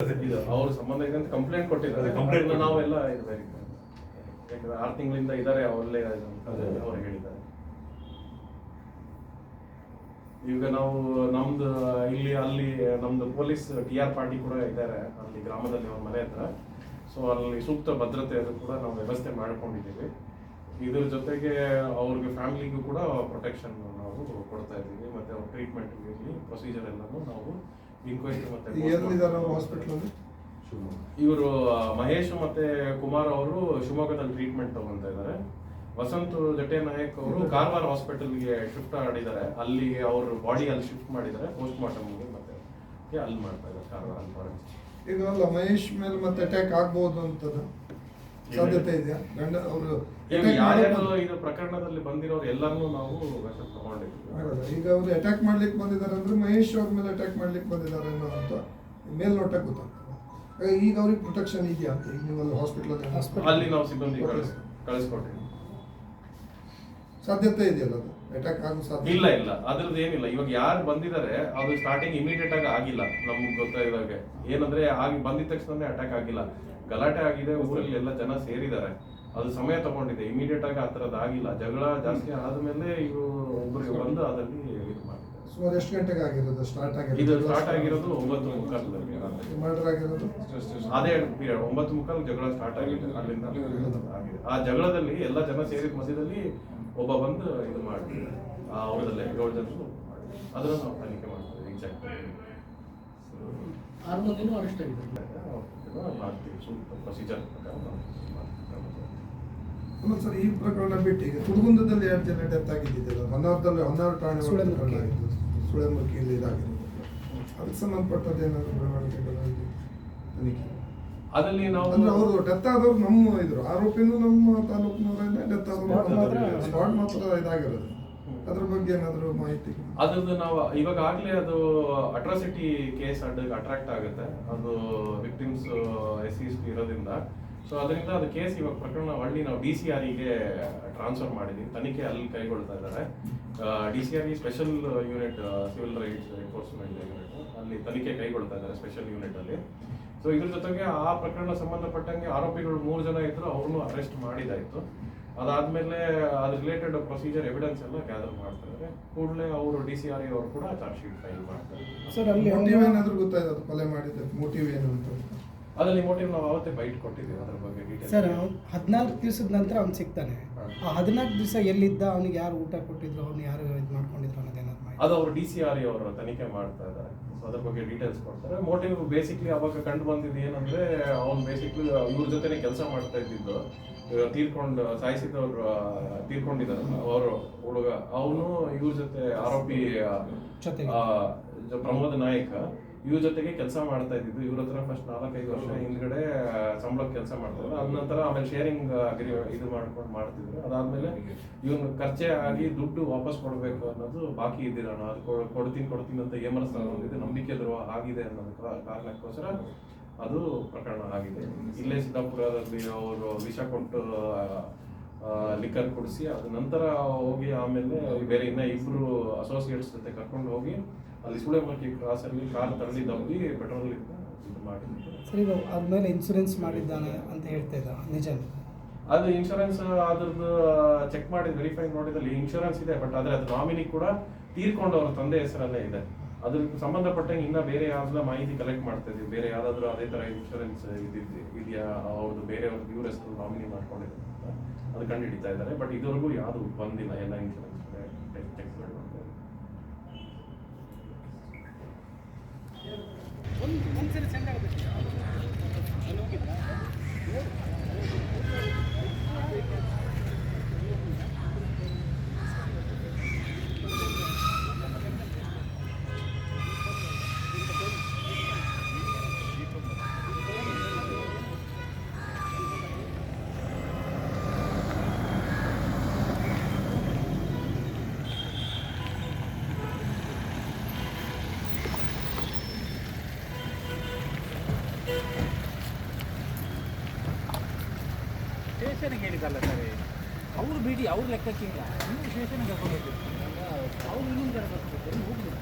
ಅವ್ರ ಸಂಬಂಧ ಇದೆ ಅಂತ ಕಂಪ್ಲೇಂಟ್ ಕೊಟ್ಟಿದ್ದಾರೆ. ಕಂಪ್ಲೇಂಟ್ ನಾವೆಲ್ಲ ಯಾಕಂದ್ರೆ 6 ತಿಂಗಳಿಂದ ಇದ್ದಾರೆ ಅವರಲ್ಲೇ ಅವ್ರು ಹೇಳಿದ್ದಾರೆ. ಈಗ ನಾವು ನಮ್ದು ಇಲ್ಲಿ ಅಲ್ಲಿ ನಮ್ದು ಪೊಲೀಸ್ TR ಪಾರ್ಟಿ ಕೂಡ ಇದ್ದಾರೆ ಅಲ್ಲಿ ಗ್ರಾಮದಲ್ಲಿ ಅವ್ರ ಮನೆ ಹತ್ರ. ಸೊ ಅಲ್ಲಿ ಸೂಕ್ತ ಭದ್ರತೆ ಅದು ಕೂಡ ನಾವು ವ್ಯವಸ್ಥೆ ಮಾಡ್ಕೊಂಡಿದ್ದೀವಿ. ಇದ್ರ ಜೊತೆಗೆ ಅವ್ರಿಗೆ ಫ್ಯಾಮಿಲಿಗೂ ಕೂಡ ಪ್ರೊಟೆಕ್ಷನ್ ನಾವು ಕೊಡ್ತಾ ಇದ್ದೀವಿ. ಮತ್ತೆ ಅವ್ರ ಟ್ರೀಟ್ಮೆಂಟ್ ಪ್ರೊಸೀಜರ್ ಎಲ್ಲಾನು ನಾವು ಇನ್ಕ್ವೈರಿ ಮತ್ತೆ ಹಾಸ್ಪಿಟಲ್ ಇವರು ಮಹೇಶ್ ಮತ್ತೆ ಕುಮಾರ್ ಅವರು ಶಿವಮೊಗ್ಗದಲ್ಲಿ ಟ್ರೀಟ್ಮೆಂಟ್ ತಗೊಂತ ಇದ್ದಾರೆ. ವಸಂತ್ ಜಟೆ ನಾಯಕ್ ಅವರು ಕಾರವಾರ ಹಾಸ್ಪಿಟಲ್ಗೆ ಶಿಫ್ಟ್ ಮಾಡಿದ್ದಾರೆ. ಅಲ್ಲಿ ಅವ್ರ ಬಾಡಿ ಅಲ್ಲಿ ಶಿಫ್ಟ್ ಮಾಡಿದ್ದಾರೆ ಪೋಸ್ಟ್ ಮಾರ್ಟಮ್ ಮತ್ತೆ ಅಲ್ಲಿ ಮಾಡ್ತಾ ಇದ್ದಾರೆ ಕಾರವಾರ. ಈಗ ಅಲ್ಲ ಮಹೇಶ್ ಮೇಲೆ ಮತ್ತೆ ಅಟ್ಯಾಕ್ ಆಗ್ಬಹುದು ಅಂತದ ಸಾಧ್ಯತೆ ಇದೆಯಾ? ಗಂಡ ಅವರು ಯಾರ್ಯಾರು ಇದು ಪ್ರಕರಣದಲ್ಲಿ ಬಂದಿರೋರು ಎಲ್ಲರನ್ನೂ ನಾವು ತಗೊಂಡಿದ್ದೀವಿ. ಈಗ ಅವರು ಅಟ್ಯಾಕ್ ಮಾಡ್ಲಿಕ್ಕೆ ಬಂದಿದ್ದಾರೆ ಅಂದ್ರೆ ಮಹೇಶ್ ಅವ್ರ ಮೇಲೆ ಅಟ್ಯಾಕ್ ಮಾಡ್ಲಿಕ್ಕೆ ಬಂದಿದ್ದಾರೆ ಅನ್ನೋ ಅಂತ ಮೇಲ್ನೋಟಕ್ಕೆ ಗೊತ್ತಾಗ್ತದೆ. ಈಗ ಅವ್ರಿಗೆ ಪ್ರೊಟೆಕ್ಷನ್ ಇದೆಯಾ ಅಂತ ಈಗ ನೀವು ಹಾಸ್ಪಿಟಲ್ ಅಲ್ಲಿ ನಾವು ಸಿಬ್ಬಂದಿ ಕಳಿಸ್ಕೊಟ್ಟಿದ್ದೀವಿ. ಸಾಧ್ಯತೆ ಇದೆಯಲ್ಲ ಅದು ಅಟ್ಯಾಕ್ ಆಗೋ ಸಾಧ್ಯತೆ ಇಲ್ಲ ಅದ್ರದ್ದು ಏನಿಲ್ಲ. ಇವಾಗ ಯಾರು ಬಂದಿದ್ದಾರೆ ಅದು ಸ್ಟಾರ್ಟಿಂಗ್ ಇಮಿಡಿಯೇಟ್ ಆಗಿ ಆಗಿಲ್ಲ. ನಮ್ಗೆ ಗೊತ್ತಾಗಿದಾಗ ಏನಂದ್ರೆ ಆಗಿ ಬಂದಿದ ತಕ್ಷಣ ಅಟ್ಯಾಕ್ ಆಗಿಲ್ಲ. ಗಲಾಟೆ ಆಗಿದೆ, ಊರಲ್ಲಿ ಎಲ್ಲ ಜನ ಸೇರಿದ್ದಾರೆ, ಅದು ಸಮಯ ತಗೊಂಡಿದೆ. ಇಮಿಡಿಯೇಟ್ ಆಗಿ ಆ ಥರದ್ದು ಆಗಿಲ್ಲ. ಜಗಳ ಜಾಸ್ತಿ ಆದ್ಮೇಲೆ ಇವರು ಒಬ್ಬರಿಗೆ ಬಂದು ಅದರಲ್ಲಿ ಇದು ಮಾಡಿದ್ದಾರೆ. ಸುಮಾರು ಎಷ್ಟು ಗಂಟೆಗೆ ಆಗಿರೋದು ಸ್ಟಾರ್ಟ್ ಆಗಿರೋದು? ಇದು ಸ್ಟಾರ್ಟ್ ಆಗಿರೋದು 9:45 ಮರ್ಡರ್ ಆಗಿರೋದು ಅದೇ ಪೀರಿಯಡ್ 9:45 ಜಗಳ ಸ್ಟಾರ್ಟ್ ಆಗಿದೆ. ಅಲ್ಲಿಂದ ಆಗಿದೆ. ಆ ಜಗಳದಲ್ಲಿ ಎಲ್ಲ ಜನ ಸೇರಿದ ಮಧ್ಯದಲ್ಲಿ ಒಬ್ಬ ಬಂದು ಇದು ಮಾಡಿ ಅವ್ರದಲ್ಲೇ 7 ಜನ ಅದನ್ನು ನಾವು ತನಿಖೆ ಮಾಡ್ತೀವಿ. ಎಕ್ಸಾಕ್ಟ್ 6 ಮಂದಿನೂ ಅರೆಸ್ಟ್ ಆಗಿದ್ದಾರೆ. ಮಾಡ್ತೀವಿ ಸೂಕ್ತ ಪ್ರೊಸೀಜರ್ ಪ್ರಕಾರ. ಸರ್ ಈ ಪ್ರಕರಣ ಬಿಟ್ಟು ಈಗ ತುಡುಗುಂದದಲ್ಲಿ 2 ಜನ ಡೆತ್ ಆಗಿದ್ದಿದ್ದಲ್ಲ, ಹೊನ್ನಾವರದಲ್ಲಿ ಠಾಣೆ ಸುಳೆಮುಖಿಯಲ್ಲಿ ಇದಾಗಿರೋದು, ಅದಕ್ಕೆ ಸಂಬಂಧಪಟ್ಟದ್ದು ಏನಾದರೂ ಬೆಳವಣಿಗೆಗಳು ತನಿಖೆ ಅದಲ್ಲಿ ನಾವು ಅಂದ್ರೆ ಅವರು ಡೆತ್ ಆದವ್ರು ನಮ್ಮ ಇದ್ರು ಆರೋಪಿನೂ ನಮ್ಮ ತಾಲೂಕಿನವರೇ ಡೆತ್ ಆದವರು ಸ್ಪಾಟ್ ಮಾತ್ರ ಇದಾಗಿರೋದು. ಅದ್ರ ಬಗ್ಗೆ ಏನಾದರೂ ಮಾಹಿತಿ? ಅದ್ರದ್ದು ನಾವು ಇವಾಗಲೇ ಅದು ಅಟ್ರಾಸಿಟಿ ಕೇಸ್ ಅಟ್ರಾಕ್ಟ್ ಆಗುತ್ತೆ. ಅದು ವಿಕ್ಟಿಮ್ಸ್ SC ಇರೋದ್ರಿಂದ. ಸೊ ಅದರಿಂದ ಅದು ಕೇಸ್ ಇವಾಗ ಪ್ರಕರಣ ಅಲ್ಲಿ ನಾವು DCRಗೆ ಟ್ರಾನ್ಸ್ಫರ್ ಮಾಡಿದ್ದೀವಿ. ತನಿಖೆ ಅಲ್ಲಿ ಕೈಗೊಳ್ತಾ ಇದ್ದಾರೆ. DCR special unit civil rights enforcement unit ಅಲ್ಲಿ ತನಿಖೆ ಕೈಗೊಳ್ತಾ ಇದ್ದಾರೆ ಸ್ಪೆಷಲ್ ಯೂನಿಟ್ ಅಲ್ಲಿ. ಸೊ ಇದ್ರ ಜೊತೆಗೆ ಆ ಪ್ರಕರಣ ಸಂಬಂಧಪಟ್ಟಂಗೆ ಆರೋಪಿಗಳು 3 ಜನ ಇದ್ರು, ಅವ್ರನ್ನು ಅರೆಸ್ಟ್ ಮಾಡಿದಾಯ್ತು. ಅದಾದ್ಮೇಲೆ ಅದ್ರ ರಿಲೇಟೆಡ್ ಪ್ರೊಸೀಜರ್ ಎವಿಡೆನ್ಸ್ ಎಲ್ಲ ಗ್ಯಾದರ್ ಮಾಡ್ತಾ ಇದ್ದಾರೆ. ಕೂಡಲೇ ಅವರು DCR ಅವರು ಕೂಡ ಚಾರ್ಜ್ ಶೀಟ್ ಫೈಲ್ ಮಾಡ್ತಾರೆ. ಸರ್ ಅಲ್ಲಿ ಮೋಟಿವ್ ಏನಾದರೂ ಗೊತ್ತಾಯ್ತು ಅದು ಕೊಲೆ ಮಾಡಿದ ಮೋಟಿವ್ ಏನು ಅಂತ? ಅದರಲ್ಲಿ ಮೋಟಿವ್ ನಾವು ಅವತ್ತೇ ಬೈಟ್ ಕೊಟ್ಟಿದ್ದೀವಿ. ಅದ್ರ ಬಗ್ಗೆ ಡೀಟೇಲ್ಸ್. ಸರ್ 14 ದಿವಸದ ನಂತರ ಅವ್ನು ಸಿಗ್ತಾನೆ. ಆ 14 ದಿವಸ ಎಲ್ಲಿದ್ದ, ಅವನಿಗೆ ಯಾರು ಊಟ ಕೊಟ್ಟಿದ್ರು, ಅವ್ನು ಯಾರು ಇದು ಮಾಡ್ಕೊಂಡಿದ್ರು ಅನ್ನೋದೇನಾದ್ರು ಮಾಹಿತಿ? ಅದು ಅವರು DCR ಅವರು ತನಿಖೆ ಮಾಡ್ತಾ ಇದ್ದಾರೆ. ಸೊ ಅದ್ರ ಬಗ್ಗೆ ಡೀಟೇಲ್ಸ್ ಕೊಡ್ತಾರೆ. ಮೋಟಿವ್ ಬೇಸಿಕ್ಲಿ ಅವಾಗ ಕಂಡು ಬಂದಿದ್ದು ಏನಂದ್ರೆ ಅವ್ನು ಬೇಸಿಕ್ಲಿ ಇವ್ರ ಜೊತೆನೆ ಕೆಲಸ ಮಾಡ್ತಾ ಇದ್ದಿದ್ದು. ತೀರ್ಕೊಂಡು ಸಾಯಿಸಿದವ್ರು ತೀರ್ಕೊಂಡಿದ್ದಾರೆ ಅವರು ಹುಡುಗ. ಅವನು ಇವ್ರ ಜೊತೆ ಆರೋಪಿ ಪ್ರಮೋದ್ ನಾಯಕ್ ಇವ್ರ ಜೊತೆಗೆ ಕೆಲಸ ಮಾಡ್ತಾ ಇದ್ದಿದ್ದು. ಇವ್ರ ಹತ್ರ ಫಸ್ಟ್ 4-5 ವರ್ಷ ಹಿಂದ್ಗಡೆ ಸಂಬಳಕ್ಕೆ ಕೆಲಸ ಮಾಡ್ತಾರೆ. ಅದ ನಂತರ ಆಮೇಲೆ ಶೇರಿಂಗ್ ಇದು ಮಾಡ್ಕೊಂಡು ಮಾಡ್ತಿದ್ರು. ಅದಾದ್ಮೇಲೆ ಇವನು ಖರ್ಚೆ ಆಗಿ ದುಡ್ಡು ವಾಪಸ್ ಕೊಡ್ಬೇಕು ಅನ್ನೋದು ಬಾಕಿ ಇದ್ದಿರೋಣ, ಅದು ಕೊಡ್ತೀನಿ ಅಂತ ಏಮರ್ಸ್ತಾನೆ ನಂಬಿಕೆ ದ್ರೋಹ ಆಗಿದೆ ಅನ್ನೋದು ಕಾರಣಕ್ಕೋಸ್ಕರ ಅದು ಪ್ರಕರಣ ಆಗಿದೆ. ಇಲ್ಲೇ ಸಿದ್ದಾಪುರದಲ್ಲಿ ಅವರು ವಿಷ ಕೊಟ್ಟು ಲಿಕ್ಕರ್ ಕುಡಿಸಿ ಅದ ನಂತರ ಹೋಗಿ ಆಮೇಲೆ ಬೇರೆ ಇನ್ನ 2 ಅಸೋಸಿಯೇಟ್ಸ್ ಜೊತೆ ಕರ್ಕೊಂಡು ಹೋಗಿ ಅಲ್ಲಿ ಸುಳೆಮಕ್ಕಿ ಕ್ರಾಸಲ್ಲಿ ಕಾರ್ ತಳ್ಳಿ ದಬ್ಬಿ ಪೆಟ್ರೋಲ್ ಇದು ಮಾಡಿದ್ರು. ಸರ್ ಈಗ ಆದ್ಮೇಲೆ ಇನ್ಶೂರೆನ್ಸ್ ಮಾಡಿದ್ದಾನೆ ಅಂತ ಹೇಳ್ತಾ ಇದ್ದ, ನಿಜ? ಅದು ಇನ್ಶೂರೆನ್ಸ್ ಅದ್ರದ್ದು ಚೆಕ್ ಮಾಡಿ ವೆರಿಫೈ ನೋಡಿದಲ್ಲಿ ಇನ್ಶೂರೆನ್ಸ್ ಇದೆ. ಬಟ್ ಆದ್ರೆ ಅದು ನಾಮಿನಿ ಕೂಡ ತೀರ್ಕೊಂಡವ್ರ ತಂದೆ ಹೆಸರಲ್ಲೇ ಇದೆ. ಅದಕ್ಕೆ ಸಂಬಂಧಪಟ್ಟಂಗೆ ಇನ್ನ ಬೇರೆ ಯಾವ್ದೆಲ್ಲ ಮಾಹಿತಿ ಕಲೆಕ್ಟ್ ಮಾಡ್ತಾ ಇದೀವಿ. ಬೇರೆ ಯಾವ್ದಾದ್ರು ಅದೇ ತರ ಇನ್ಶೂರೆನ್ಸ್ ಇದೆಯಾ, ಅವ್ರದ್ದು ಬೇರೆಯವ್ರದ್ದು ಇವ್ರ ಹೆಸರು ನಾಮಿನಿ ಮಾಡ್ಕೊಂಡಿದ್ದಾರೆ ಅದು ಕಂಡು ಹಿಡಿತಾ ಇದ್ದಾರೆ. ಬಟ್ ಇದುವರೆಗೂ ಯಾವುದು ಬಂದಿಲ್ಲ. ಎಲ್ಲ ಇನ್ಶೂರೆನ್ಸ್ ಚೆಕ್ ಮಾಡ್ತಾ ಸ್ಟೇಷನ್ಗೆ ಹೇಳಿದಲ್ಲ ಸರ್, ಅವ್ರು ಬಿಡಿ, ಅವ್ರ ಲೆಕ್ಕಕ್ಕಿಲ್ಲ. ಇನ್ನೂ ಸ್ಟೇಷನ್ಗೆ ಕರ್ಕೊಂಡು ಹೋಗ್ಬೇಕು, ಅವ್ರು ಇನ್ನೊಂದು ಕಡೆ ಕರ್ಕೊಂಡು ಹೋಗ್ಬೇಕು.